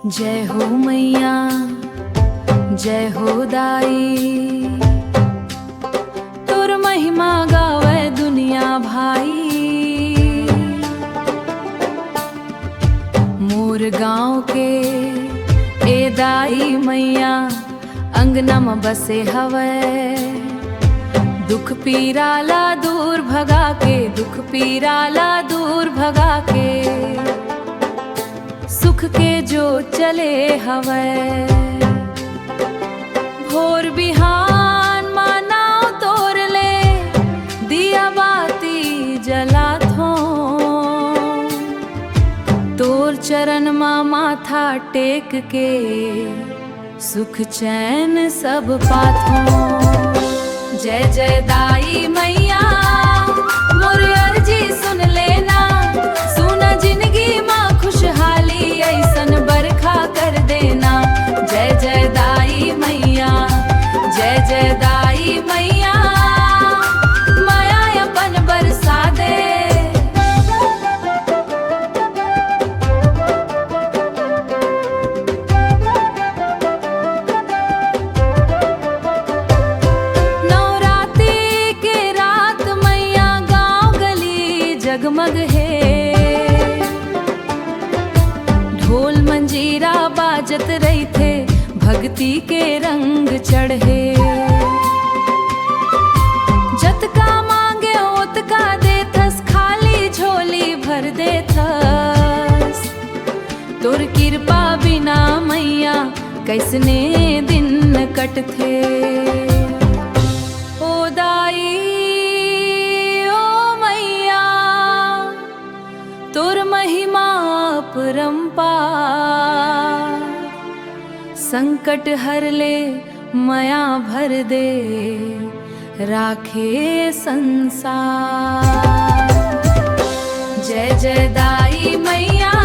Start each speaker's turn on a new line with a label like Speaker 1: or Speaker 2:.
Speaker 1: जय हो मैया जय हो दाई, तोर महिमा गावे दुनिया भाई। मोर गाँव के ए दाई मैया अंगना में बसे हवे। दुख पीराला दूर भगा के, दुख पीराला दूर भगा के, सुख के जो चले हवे। भोर बिहान मानाओ तोर ले, दिया बाती जलात हो। तोर चरण मा माथा टेक के, सुख चैन सब पात हो। जय जय दाई मैया मोर अर्जी सुन लेना, सुना जिंदगी माँ खुशहाली ऐसन बरखा कर देना। जय जय दाई मैया जय जय दाई मैया, माया अपन बरसा दे। जगमग है ढोल मंजीरा बाजत रही थे, भक्ति के रंग चढ़े। जतका मांगे ओतका देथस, खाली झोली भर देथस। तोर कृपा बिना मैया कैसने दिन कटथे। ओ दाई तोर महिमा अपरंपार, संकट हर ले माया भर दे, राखे संसार। जय जय दाई मैया